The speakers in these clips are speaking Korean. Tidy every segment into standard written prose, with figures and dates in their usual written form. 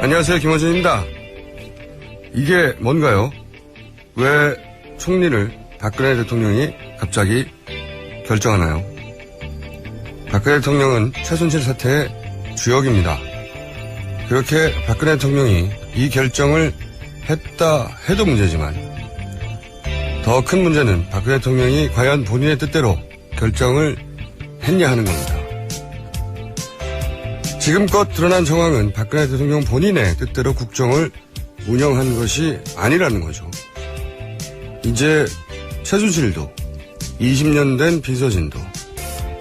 안녕하세요, 김원준입니다. 이게 뭔가요? 왜 총리를 박근혜 대통령이 갑자기 결정하나요? 박근혜 대통령은 최순실 사태의 주역입니다. 그렇게 박근혜 대통령이 이 결정을 했다 해도 문제지만 더 큰 문제는 박근혜 대통령이 과연 본인의 뜻대로 결정을 했냐 하는 겁니다. 지금껏 드러난 정황은 박근혜 대통령 본인의 뜻대로 국정을 운영한 것이 아니라는 거죠. 이제 최순실도 20년 된 비서진도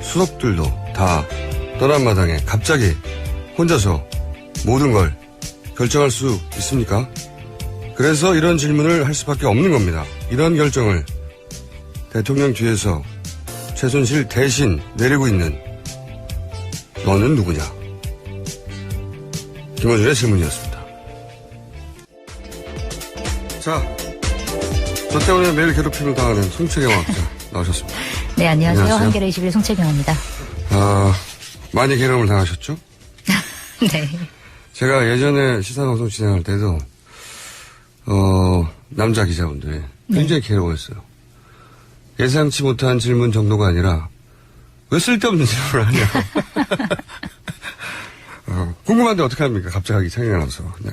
수석들도 다 떠난 마당에 갑자기 혼자서 모든 걸 결정할 수 있습니까? 그래서 이런 질문을 할 수밖에 없는 겁니다. 이런 결정을 대통령 뒤에서 최순실 대신 내리고 있는 너는 누구냐? 김어준의 질문이었습니다. 자, 저 때문에 매일 괴롭힘을 당하는 송채경 학자 나오셨습니다. 네, 안녕하세요. 한겨레 21 송채경입니다. 많이 괴로움을 당하셨죠? 네. 제가 예전에 시사방송 진행할 때도 남자 기자분들이 굉장히 괴로워했어요. 예상치 못한 질문 정도가 아니라 왜 쓸데없는 질문을 하냐. 궁금한데 어떡합니까? 갑자기 생각이 나서. 네.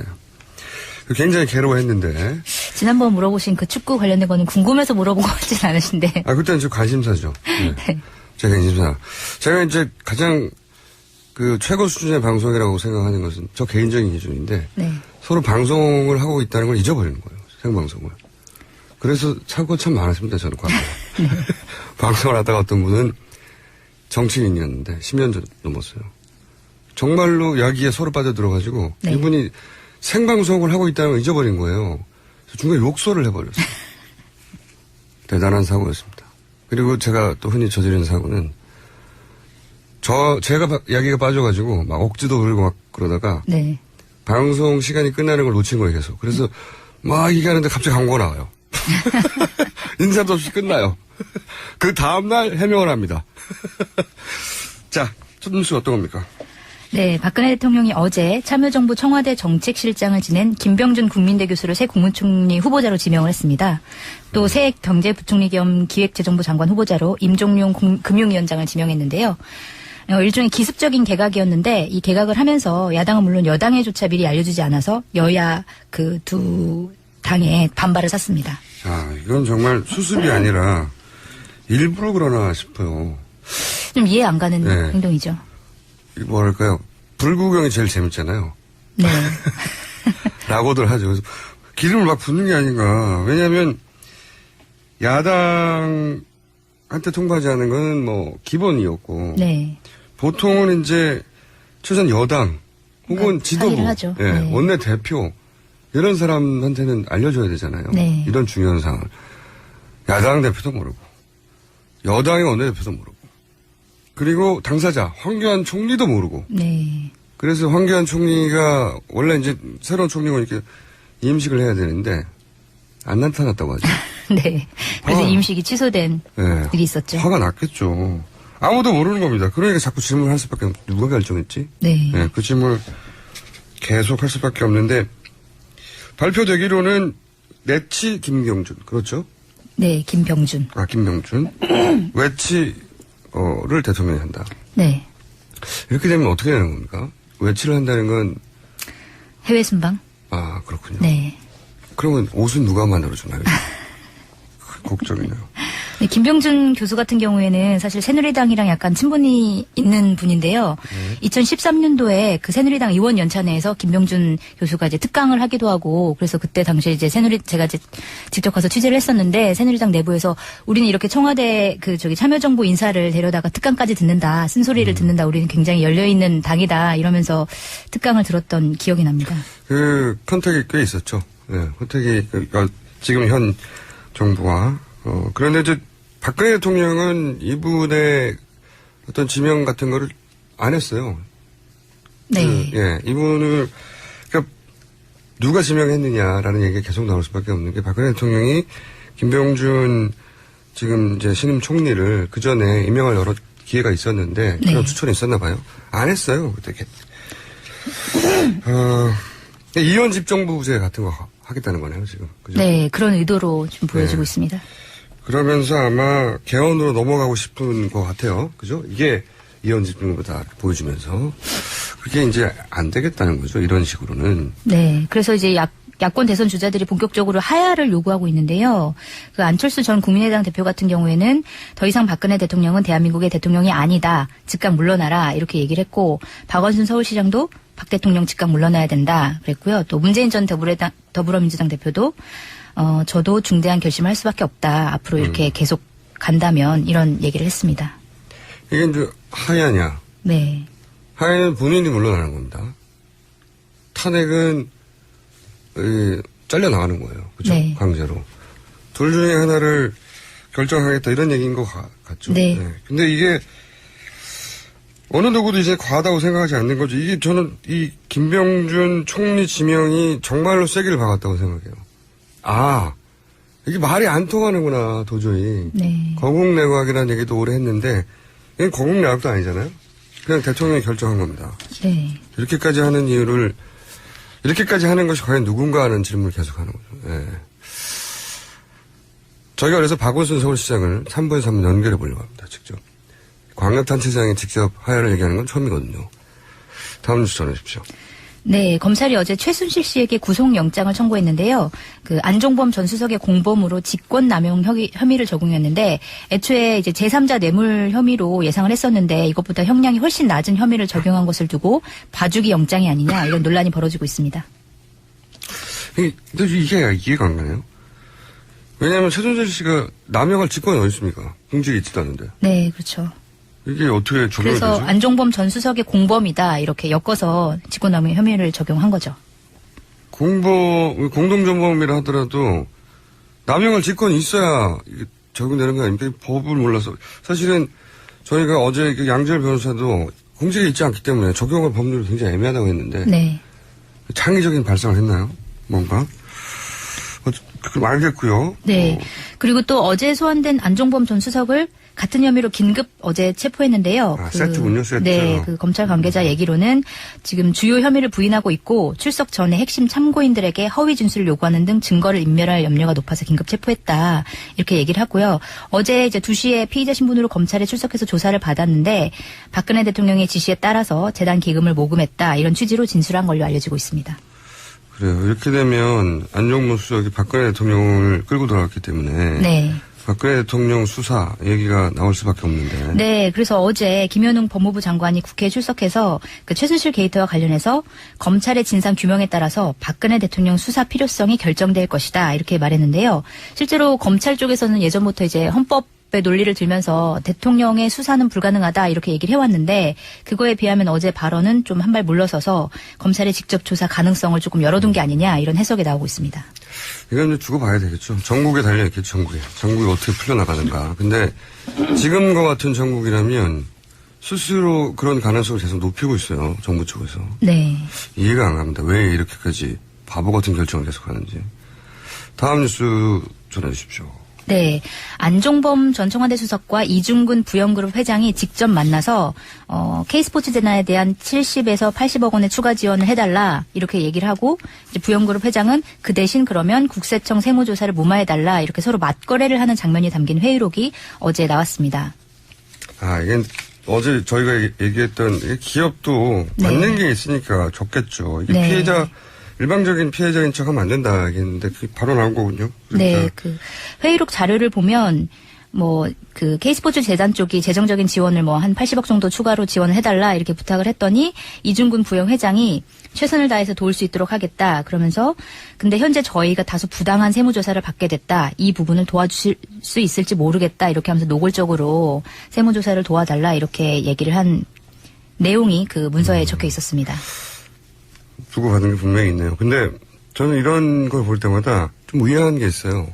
굉장히 괴로워했는데. 지난번 물어보신 그 축구 관련된 거는 궁금해서 물어본 것 같진 않으신데. 그때는 좀 관심사죠. 네. 네. 제가 관심사. 제가 이제 가장 최고 수준의 방송이라고 생각하는 것은 저 개인적인 기준인데. 네. 서로 방송을 하고 있다는 걸 잊어버리는 거예요. 생방송을. 그래서 사고가 참 많았습니다. 저는 과거에. 네. 방송을 하다가 어떤 분은 정치인이었는데 10년 전 넘었어요. 정말로 이야기에 서로 빠져들어가지고 네. 이분이 생방송을 하고 있다는 걸 잊어버린 거예요. 중간에 욕설을 해버렸어요. 대단한 사고였습니다. 그리고 제가 또 흔히 저지른 사고는 제가 이야기가 빠져가지고 막 억지도 부리고 막 그러다가 네. 방송 시간이 끝나는 걸 놓친 거예요, 계속. 그래서 막 얘기하는데 갑자기 광고가 나와요. 인사도 없이 끝나요. 그 다음날 해명을 합니다. 자, 첫 뉴스 어떤 겁니까? 네, 박근혜 대통령이 어제 참여정부 청와대 정책실장을 지낸 김병준 국민대 교수를 새 국무총리 후보자로 지명을 했습니다. 또 새 경제부총리 겸 기획재정부 장관 후보자로 임종용 금융위원장을 지명했는데요. 일종의 기습적인 개각이었는데 이 개각을 하면서 야당은 물론 여당에조차 미리 알려주지 않아서 여야 그 두 당에 반발을 샀습니다. 자, 이건 정말 수습이 아니라 일부러 그러나 싶어요. 좀 이해 안 가는 네. 행동이죠. 뭐랄까요. 불구경이 제일 재밌잖아요. 네. 라고들 하죠. 그래서 기름을 막 붓는 게 아닌가. 왜냐하면 야당한테 통과하지 않은 건 뭐 기본이었고. 네. 보통은 이제 최소한 여당 혹은 지도부, 하죠. 예, 네. 원내대표 이런 사람한테는 알려줘야 되잖아요. 네. 이런 중요한 상황을. 야당 대표도 모르고 여당의 원내대표도 모르고 그리고 당사자 황교안 총리도 모르고. 네. 그래서 황교안 총리가 원래 이제 새로운 총리가 이렇게 임식을 해야 되는데 안 나타났다고 하죠. 네. 그래서 임식이 취소된 네. 일이 있었죠. 화가 났겠죠. 아무도 모르는 겁니다. 그러니까 자꾸 질문을 할 수밖에 없는데 누가 결정했지? 네. 네, 그 질문을 계속 할 수밖에 없는데 발표되기로는 내치 김병준 그렇죠? 네, 김병준. 김병준 외치를 대통령이 한다. 네. 이렇게 되면 어떻게 되는 겁니까? 외치를 한다는 건 해외 순방? 그렇군요. 네. 그러면 옷은 누가 만들어주나요? 걱정이네요. 네, 김병준 교수 같은 경우에는 사실 새누리당이랑 약간 친분이 있는 분인데요. 2013년도에 그 새누리당 의원 연찬회에서 김병준 교수가 이제 특강을 하기도 하고 그래서 그때 당시에 이제 제가 이제 직접 가서 취재를 했었는데 새누리당 내부에서 우리는 이렇게 청와대 참여정부 인사를 데려다가 특강까지 듣는다. 쓴소리를 듣는다. 우리는 굉장히 열려있는 당이다. 이러면서 특강을 들었던 기억이 납니다. 그 컨택이 꽤 있었죠. 네, 컨택이 지금 현 정부와 그런데 이제 박근혜 대통령은 이분의 어떤 지명 같은 거를 안 했어요. 네. 이분을 그러니까 누가 지명했느냐라는 얘기가 계속 나올 수밖에 없는 게 박근혜 대통령이 김병준 지금 이제 신임 총리를 그 전에 임명할 여러 기회가 있었는데 그런 추천이 있었나 봐요. 안 했어요. 그때. 이원 집정부제 같은 거 하겠다는 거네요, 지금. 그죠? 네, 그런 의도로 좀 보여지고 있습니다. 그러면서 아마 개헌으로 넘어가고 싶은 것 같아요. 그죠? 이게 이원 집정부다 보여주면서. 그게 이제 안 되겠다는 거죠, 이런 식으로는. 네, 그래서 이제 야권 대선 주자들이 본격적으로 하야를 요구하고 있는데요. 그 안철수 전 국민의당 대표 같은 경우에는 더 이상 박근혜 대통령은 대한민국의 대통령이 아니다. 즉각 물러나라. 이렇게 얘기를 했고, 박원순 서울시장도 박 대통령 즉각 물러나야 된다. 그랬고요. 또 문재인 전 더불어민주당 대표도 저도 중대한 결심을 할 수밖에 없다. 앞으로 이렇게 계속 간다면 이런 얘기를 했습니다. 이게 이제 하야냐. 네. 하야는 본인이 물러나는 겁니다. 탄핵은 잘려나가는 거예요. 그죠? 네. 강제로. 둘 중에 하나를 결정하겠다 이런 얘기인 것 같죠. 네. 근데 이게 어느 누구도 이제 과하다고 생각하지 않는 거죠. 이게 저는 이 김병준 총리 지명이 정말로 세기를 박았다고 생각해요. 아, 이게 말이 안 통하는구나, 도저히. 네. 거국내각이라는 얘기도 오래 했는데, 이건 거국내각도 아니잖아요. 그냥 대통령이 결정한 겁니다. 네. 이렇게까지 하는 이유를, 이렇게까지 하는 것이 과연 누군가 하는 질문을 계속하는 거죠. 예. 저희가 그래서 박원순 서울시장을 3부에서 한번 연결해 보려고 합니다, 직접. 광역단체장이 직접 하야를 얘기하는 건 처음이거든요. 다음 뉴스 전해주십시오. 네, 검찰이 어제 최순실 씨에게 구속영장을 청구했는데요. 그 안종범 전 수석의 공범으로 직권남용 혐의를 적용했는데 애초에 이제 제3자 뇌물 혐의로 예상을 했었는데 이것보다 형량이 훨씬 낮은 혐의를 적용한 것을 두고 봐주기 영장이 아니냐 이런 논란이 벌어지고 있습니다. 근데 이게 이해가 안 가네요. 왜냐하면 최순실 씨가 남용할 직권이 어디 있습니까? 공직에 있지도 않는데. 네, 그렇죠. 이게 어떻게 적용이 되죠? 그래서 안종범 전 수석의 공범이다 이렇게 엮어서 직권남용 혐의를 적용한 거죠. 공동정범이라 하더라도 남용할 직권이 있어야 이게 적용되는 거 아닙니까? 법을 몰라서. 사실은 저희가 어제 양재열 변호사도 공직에 있지 않기 때문에 적용할 법률이 굉장히 애매하다고 했는데. 네. 창의적인 발상을 했나요? 뭔가? 그럼 알겠고요. 네. 그리고 또 어제 소환된 안종범 전 수석을 같은 혐의로 긴급 어제 체포했는데요. 세트군요, 세트. 네, 그 검찰 관계자 얘기로는 지금 주요 혐의를 부인하고 있고 출석 전에 핵심 참고인들에게 허위 진술을 요구하는 등 증거를 인멸할 염려가 높아서 긴급 체포했다. 이렇게 얘기를 하고요. 어제 이제 2시에 피의자 신분으로 검찰에 출석해서 조사를 받았는데 박근혜 대통령의 지시에 따라서 재단 기금을 모금했다. 이런 취지로 진술한 걸로 알려지고 있습니다. 그래요. 이렇게 되면 안종범 수석이 박근혜 대통령을 끌고 들어갔기 때문에. 네. 박근혜 대통령 수사 얘기가 나올 수밖에 없는데. 네, 그래서 어제 김현웅 법무부 장관이 국회에 출석해서 그 최순실 게이트와 관련해서 검찰의 진상 규명에 따라서 박근혜 대통령 수사 필요성이 결정될 것이다 이렇게 말했는데요. 실제로 검찰 쪽에서는 예전부터 이제 헌법의 논리를 들면서 대통령의 수사는 불가능하다 이렇게 얘기를 해왔는데 그거에 비하면 어제 발언은 좀 한 발 물러서서 검찰의 직접 조사 가능성을 조금 열어둔 게 아니냐 이런 해석이 나오고 있습니다. 이건 이제 두고 봐야 되겠죠. 전국에 달려있겠죠, 전국에. 전국이 어떻게 풀려나가는가. 근데 지금과 같은 전국이라면 스스로 그런 가능성을 계속 높이고 있어요, 정부 쪽에서. 네. 이해가 안 갑니다. 왜 이렇게까지 바보 같은 결정을 계속 하는지. 다음 뉴스 전해 주십시오. 네. 안종범 전 청와대 수석과 이중근 부영그룹 회장이 직접 만나서 K스포츠 재단에 대한 70에서 80억 원의 추가 지원을 해달라 이렇게 얘기를 하고 이제 부영그룹 회장은 그 대신 그러면 국세청 세무조사를 무마해달라 이렇게 서로 맞거래를 하는 장면이 담긴 회의록이 어제 나왔습니다. 아, 이게 어제 저희가 얘기했던 기업도 받는 게 있으니까 적겠죠. 이게 네. 일방적인 피해자인 척하면 안 된다 했는데 그게 바로 나온 거군요. 그러니까. 네, 그 회의록 자료를 보면 그 K스포츠 재단 쪽이 재정적인 지원을 한 80억 정도 추가로 지원을 해달라 이렇게 부탁을 했더니 이중근 부영 회장이 최선을 다해서 도울 수 있도록 하겠다 그러면서 근데 현재 저희가 다소 부당한 세무조사를 받게 됐다 이 부분을 도와주실 수 있을지 모르겠다 이렇게 하면서 노골적으로 세무조사를 도와달라 이렇게 얘기를 한 내용이 그 문서에 적혀 있었습니다. 주고받은 게 분명히 있네요. 근데 저는 이런 걸 볼 때마다 좀 의아한 게 있어요.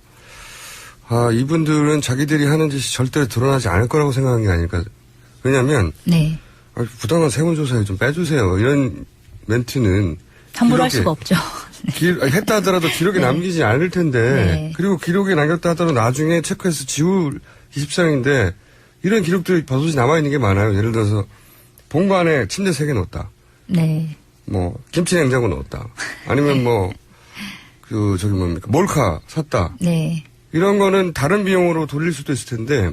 아, 이분들은 자기들이 하는 짓이 절대 드러나지 않을 거라고 생각한 게 아닐까. 왜냐면, 네. 부당한 세무조사에 좀 빼주세요. 이런 멘트는. 함부로 할 수가 없죠. 했다 하더라도 기록에 네. 남기지 않을 텐데. 네. 그리고 기록에 남겼다 하더라도 나중에 체크해서 지울 24일인데 이런 기록들이 버섯이 남아있는 게 많아요. 예를 들어서 본관에 침대 3개 놓았다. 네. 뭐, 김치 냉장고 넣었다. 아니면 뭐, 뭡니까. 몰카 샀다. 네. 이런 거는 다른 비용으로 돌릴 수도 있을 텐데,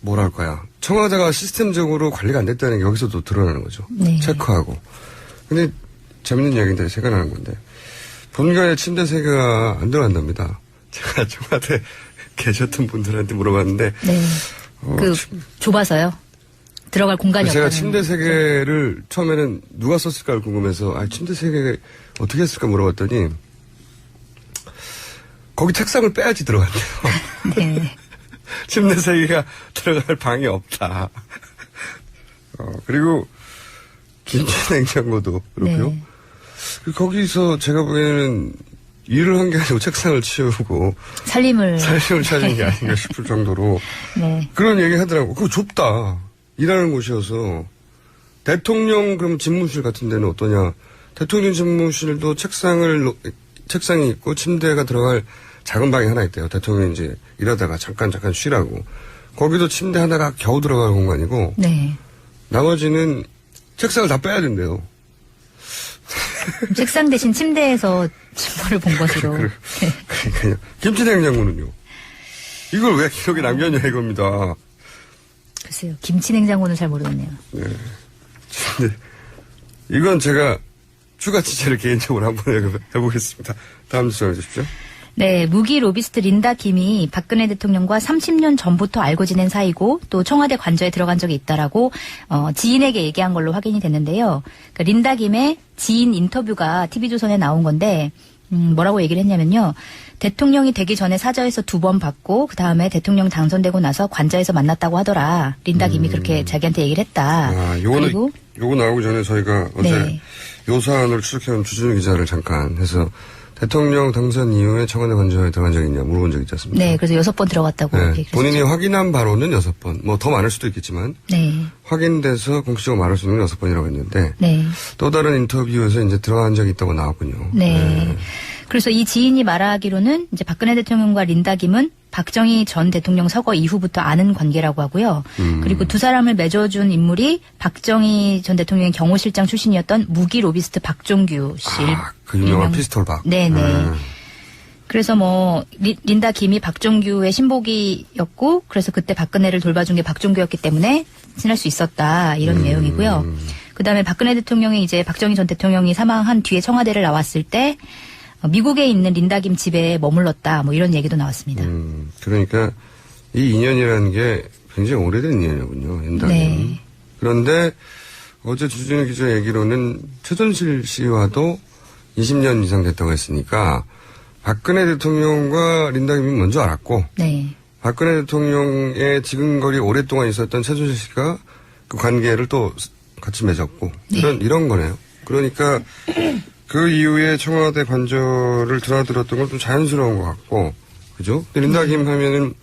뭐랄까요. 청와대가 시스템적으로 관리가 안 됐다는 게 여기서도 드러나는 거죠. 네. 체크하고. 근데 재밌는 이야기인데 생각나는 건데, 본관에 침대 3개가 안 들어간답니다. 제가 청와대 계셨던 분들한테 물어봤는데, 네. 좁아서요. 들어갈 공간이 제가 없다는 침대 3개를 처음에는 누가 썼을까 궁금해서, 침대 3개 어떻게 했을까 물어봤더니, 거기 책상을 빼야지 들어간대요. 네. 침대 3개가 들어갈 방이 없다. 그리고, 김치 냉장고도 그렇고요. 네. 거기서 제가 보기에는 일을 한 게 아니고 책상을 치우고, 살림을 찾은 게 아닌가 싶을 정도로, 네. 그런 얘기 하더라고. 그거 좁다. 일하는 곳이어서. 대통령 그럼 집무실 같은 데는 어떠냐. 대통령 집무실도 책상이 있고 침대가 들어갈 작은 방이 하나 있대요. 대통령이 이제 일하다가 잠깐 쉬라고. 거기도 침대 하나가 겨우 들어갈 공간이고. 네. 나머지는 책상을 다 빼야 된대요. 책상 대신 침대에서 침보를 본 것으로. 네. 그러니까요. 김치 냉장고는요. 이걸 왜 기록에 남겼냐 이겁니다. 글쎄요. 김치 냉장고는 잘 모르겠네요. 네. 근데 이건 제가 추가 취재를 개인적으로 한번 해보겠습니다. 다음 주에 해주십시오. 네, 무기 로비스트 린다 김이 박근혜 대통령과 30년 전부터 알고 지낸 사이고 또 청와대 관저에 들어간 적이 있다라고 지인에게 얘기한 걸로 확인이 됐는데요. 그러니까 린다 김의 지인 인터뷰가 TV조선에 나온 건데 뭐라고 얘기를 했냐면요. 대통령이 되기 전에 사저에서 2번 받고 그다음에 대통령 당선되고 나서 관저에서 만났다고 하더라. 린다 김이 그렇게 자기한테 얘기를 했다. 요거 나오기 전에 저희가 어제 네. 요 사안을 추적해온 주진우 기자를 잠깐 해서 대통령 당선 이후에 청와대 관저에 들어간 적이 있냐 물어본 적이 있지 않습니까? 네, 그래서 6번 들어갔다고 네, 얘기를 본인이 했죠. 확인한 바로는 6번, 뭐 더 많을 수도 있겠지만 네. 확인돼서 공식적으로 말할 수 있는 6번이라고 했는데 네. 또 다른 인터뷰에서 이제 들어간 적이 있다고 나왔군요. 네. 그래서 이 지인이 말하기로는 이제 박근혜 대통령과 린다 김은 박정희 전 대통령 서거 이후부터 아는 관계라고 하고요. 그리고 두 사람을 맺어준 인물이 박정희 전 대통령의 경호실장 출신이었던 무기 로비스트 박종규 씨. 그 유명한 피스톨 박. 네네. 그래서 뭐 린다 김이 박종규의 신복이었고 그래서 그때 박근혜를 돌봐준 게 박종규였기 때문에 친할 수 있었다 이런 내용이고요. 그다음에 박근혜 대통령이 이제 박정희 전 대통령이 사망한 뒤에 청와대를 나왔을 때 미국에 있는 린다 김 집에 머물렀다 뭐 이런 얘기도 나왔습니다. 그러니까 이 인연이라는 게 굉장히 오래된 인연이군요. 린다 김. 네. 그런데 어제 주진우 기자 얘기로는 최순실 씨와도 20년 이상 됐다고 했으니까 박근혜 대통령과 린다 김이 먼저 알았고 네. 박근혜 대통령의 지근거리 오랫동안 있었던 최순실 씨가 그 관계를 또 같이 맺었고 네. 이런 거네요. 그러니까 그 이후에 청와대 관저를 드나들었던 건 좀 자연스러운 것 같고 그죠? 린다 김 하면은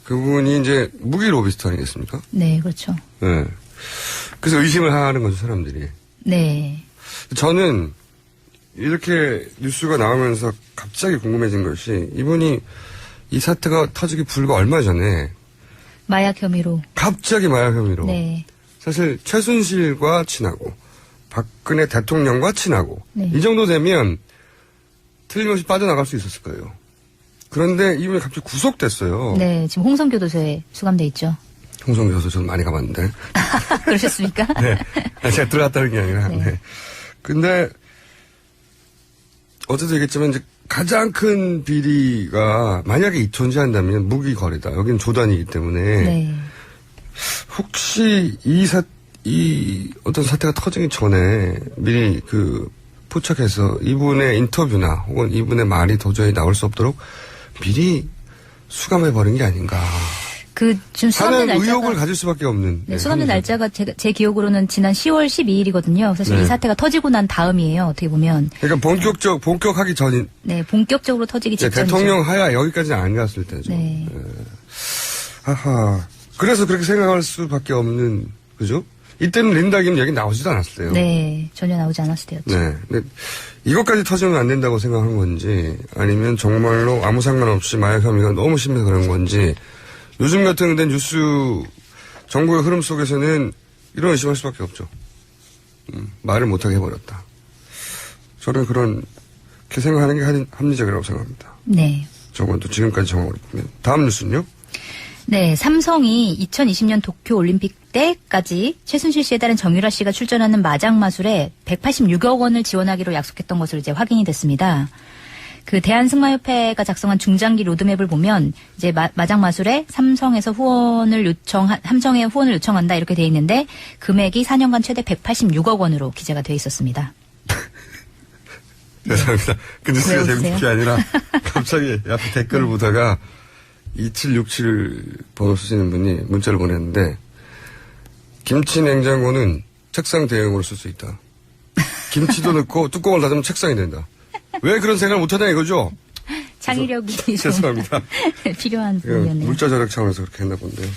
그분이 이제 무기 로비스트 아니겠습니까? 네, 그렇죠. 네. 그래서 의심을 하는 거죠, 사람들이. 네. 저는 이렇게 뉴스가 나오면서 갑자기 궁금해진 것이 이분이 이 사태가 터지기 불과 얼마 전에 마약 혐의로. 갑자기 마약 혐의로 네. 사실 최순실과 친하고 박근혜 대통령과 친하고 네. 이 정도 되면 틀림없이 빠져나갈 수 있었을 거예요. 그런데 이분이 갑자기 구속됐어요. 네, 지금 홍성교도소에 수감돼 있죠. 홍성교도소 저는 많이 가봤는데. 그러셨습니까? 네. 제가 들어갔다는 게 아니라. 네. 네. 근데 어제도 얘기했지만 이제 가장 큰 비리가 만약에 존재한다면 무기 거래다. 여기는 조단이기 때문에 네. 혹시 이 어떤 사태가 터지기 전에 미리 포착해서 이분의 인터뷰나 혹은 이분의 말이 도저히 나올 수 없도록 미리 수감해버린 게 아닌가. 지금 수감된 하는 날짜가. 의혹을 가질 수밖에 없는. 네, 수감된 날짜가 제 기억으로는 지난 10월 12일이거든요. 사실 네. 이 사태가 터지고 난 다음이에요. 어떻게 보면. 그러니까 본격하기 전인. 네, 본격적으로 터지기 직전이죠. 대통령 하야 여기까지는 안 갔을 때죠. 네. 하하. 그래서 그렇게 생각할 수밖에 없는, 그죠? 이때는 린다 김 얘기 나오지도 않았어요. 네, 전혀 나오지 않았을 때였죠. 네. 근데 이것까지 터지면 안 된다고 생각한 건지, 아니면 정말로 아무 상관없이 마약 혐의가 너무 심해서 그런 건지, 요즘 같은 뉴스, 정부의 흐름 속에서는 이런 의심할 수밖에 없죠. 말을 못하게 해버렸다. 저는 그렇게 생각하는 게 합리적이라고 생각합니다. 네. 적어도 지금까지 정황을 보면. 다음 뉴스는요? 네, 삼성이 2020년 도쿄 올림픽 때까지 최순실 씨에 따른 정유라 씨가 출전하는 마장마술에 186억 원을 지원하기로 약속했던 것으로 이제 확인이 됐습니다. 그 대한승마협회가 작성한 중장기 로드맵을 보면 이제 마장마술에 삼성의 후원을 요청한다 이렇게 돼 있는데 금액이 4년간 최대 186억 원으로 기재가 돼 있었습니다. 죄송합니다. 그 뉴스가 왜 재밌는 게 아니라 갑자기 앞에 댓글을 보다가 2767 번호 쓰시는 분이 문자를 보냈는데 김치 냉장고는 책상 대용으로 쓸 수 있다. 김치도 넣고 뚜껑을 닫으면 책상이 된다. 왜 그런 생각을 못하냐 이거죠? 창의력이 좀 죄송합니다. 필요한 부분이었네요. 물자 절약 차원에서 그렇게 했나 본데요.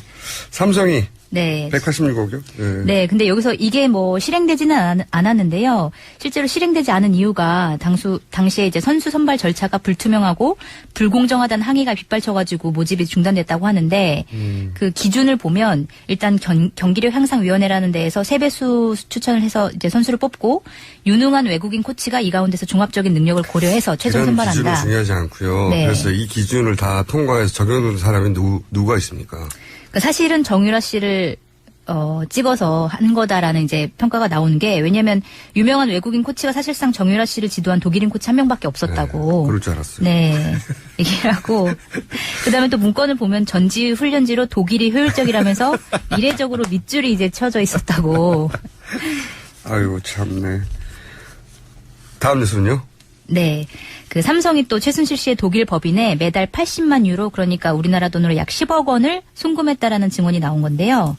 삼성이 네. 186억이요? 네. 네, 근데 여기서 이게 뭐 실행되지는 않았는데요. 실제로 실행되지 않은 이유가 당시에 이제 선수 선발 절차가 불투명하고 불공정하다는 항의가 빗발쳐가지고 모집이 중단됐다고 하는데 그 기준을 보면 일단 경기력 향상위원회라는 데에서 3배수 추천을 해서 이제 선수를 뽑고 유능한 외국인 코치가 이 가운데서 종합적인 능력을 고려해서 최종 선발한다. 기준은 중요하지 않고요. 네. 그래서 이 기준을 다 통과해서 적용되는 사람이 누가 있습니까? 그러니까 사실은 정유라 씨를 찍어서 한 거다라는 이제 평가가 나오는 게 왜냐면 유명한 외국인 코치가 사실상 정유라 씨를 지도한 독일인 코치 한 명밖에 없었다고. 네, 그럴 줄 알았어요. 네. 얘기를 하고 그다음에 또 문건을 보면 전지 훈련지로 독일이 효율적이라면서 이례적으로 밑줄이 이제 쳐져 있었다고. 아이고 참네. 다음 뉴스는요? 네. 그 삼성이 또 최순실 씨의 독일 법인에 매달 80만 유로 그러니까 우리나라 돈으로 약 10억 원을 송금했다라는 증언이 나온 건데요.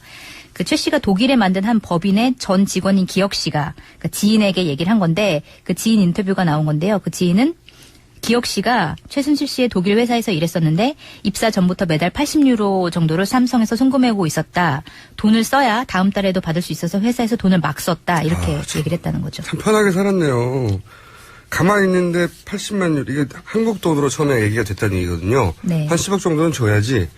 그 최 씨가 독일에 만든 한 법인의 전 직원인 기혁 씨가 그 지인에게 얘기를 한 건데 그 지인 인터뷰가 나온 건데요. 그 지인은 기혁 씨가 최순실 씨의 독일 회사에서 일했었는데 입사 전부터 매달 80유로 정도를 삼성에서 송금해오고 있었다. 돈을 써야 다음 달에도 받을 수 있어서 회사에서 돈을 막 썼다. 이렇게 얘기를 했다는 거죠. 참 편하게 살았네요. 가만히 있는데 80만 유로, 이게 한국 돈으로 처음에 얘기가 됐다는 얘기거든요. 네. 한 10억 정도는 줘야지.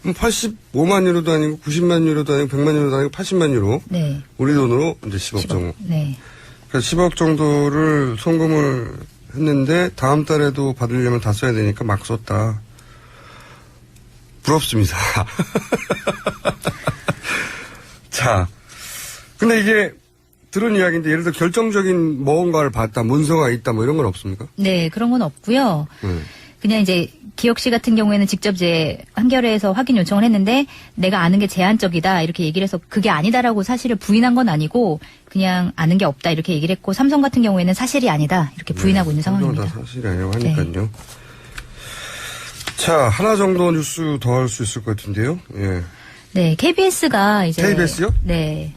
85만 유로도 아니고 90만 유로도 아니고 100만 유로도 아니고 80만 유로. 네. 우리 돈으로 이제 10억 정도. 네. 그래서 10억 정도를 송금을 했는데 다음 달에도 받으려면 다 써야 되니까 막 썼다. 부럽습니다. 자, 근데 이게 들은 이야기인데 예를 들어 결정적인 뭔가를 봤다, 문서가 있다 뭐 이런 건 없습니까? 네, 그런 건 없고요. 그냥 이제 기혁 씨 같은 경우에는 직접 이제 한겨레에서 확인 요청을 했는데 내가 아는 게 제한적이다 이렇게 얘기를 해서 그게 아니다라고 사실을 부인한 건 아니고 그냥 아는 게 없다 이렇게 얘기를 했고 삼성 같은 경우에는 사실이 아니다 이렇게 부인하고 있는 상황입니다. 다 사실이 아니라고 하니까요. 자, 하나 정도 뉴스 더 할 수 있을 것 같은데요. 예. 네, KBS가 이제 KBS요? 네.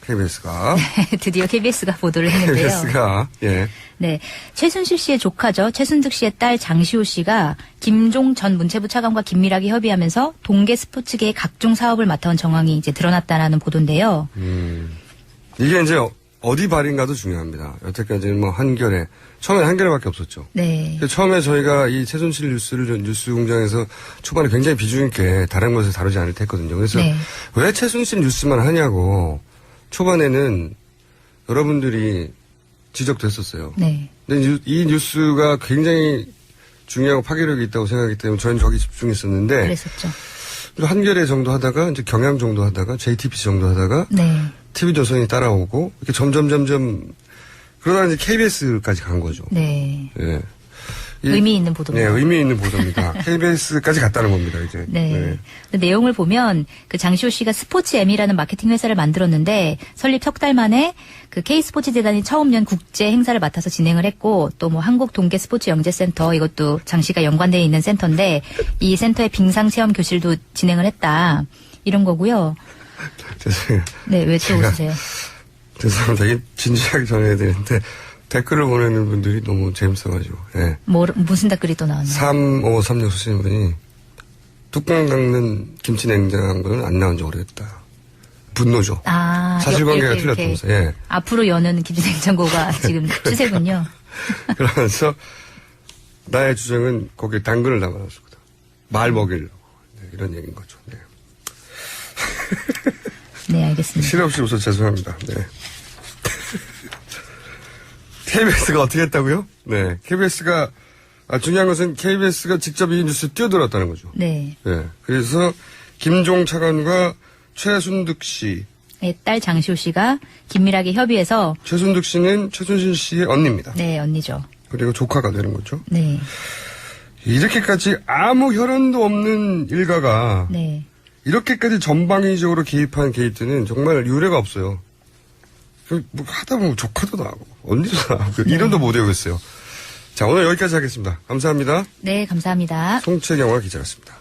KBS가 드디어 KBS가 보도를 했는데요. KBS가 예. 네, 최순실 씨의 조카죠. 최순득 씨의 딸 장시호 씨가 김종 전 문체부 차관과 긴밀하게 협의하면서 동계 스포츠계의 각종 사업을 맡아온 정황이 이제 드러났다라는 보도인데요. 이게 이제 어디 발인가도 중요합니다. 여태까지는 뭐 한겨레, 처음에 한겨레밖에 없었죠. 네. 처음에 저희가 이 최순실 뉴스를 뉴스 공장에서 초반에 굉장히 비중 있게 다른 것을 다루지 않을 때 했거든요. 그래서 네. 왜 최순실 뉴스만 하냐고 초반에는 여러분들이 지적됐었어요. 네. 근데 이 뉴스가 굉장히 중요하고 파괴력이 있다고 생각하기 때문에 저희는 저기 집중했었는데 그랬었죠. 한겨레 정도 하다가 이제 경향 정도 하다가 JTBC 정도 하다가 네. TV조선이 따라오고 이렇게 점점 그러다가 이제 KBS까지 간 거죠. 네. 예. 의미 있는 보도입니다. 네, 의미 있는 보도입니다. KBS까지 갔다는 겁니다, 이제. 네. 그 내용을 보면 그 장시호 씨가 스포츠M이라는 마케팅 회사를 만들었는데 설립 석 달 만에 그 K스포츠 재단이 처음 연 국제 행사를 맡아서 진행을 했고 또 뭐 한국 동계 스포츠 영재센터 이것도 장 씨가 연관되어 있는 센터인데 이 센터의 빙상 체험 교실도 진행을 했다. 이런 거고요. 죄송해요. 네, 왜 또 웃으세요? 죄송합니다. 이게 진지하게 전해야 되는데 댓글을 보내는 분들이 너무 재밌어가지고. 예. 무슨 댓글이 또 나왔나요? 3536 쓰시는 분이 뚜껑 닦는 김치 냉장고는 안 나온 지 오래됐다. 분노죠. 아, 사실관계가 이렇게 틀렸다면서. 예. 앞으로 여는 김치냉장고가 지금 추세군요. 그러면서 나의 주장은 거기에 당근을 담아놨을 거다. 말 먹이려고. 네, 이런 얘기인 거죠. 네. 네, 알겠습니다. 실없이 웃어 죄송합니다. 네. KBS가 어떻게 했다고요? 네. KBS가, 중요한 것은 KBS가 직접 이 뉴스에 뛰어들었다는 거죠. 네. 네. 그래서 김종 차관과 최순득 씨. 네, 딸 장시호 씨가 긴밀하게 협의해서 최순득 씨는 최순실 씨의 언니입니다. 네, 언니죠. 그리고 조카가 되는 거죠. 네. 이렇게까지 아무 혈연도 없는 일가가 네. 이렇게까지 전방위적으로 개입한 게이트는 정말 유례가 없어요. 뭐 하다 보면 조카도 나고 언니도 나고 이름도 못 외우겠어요. 자, 오늘 여기까지 하겠습니다. 감사합니다. 네, 감사합니다. 송채경화 기자였습니다.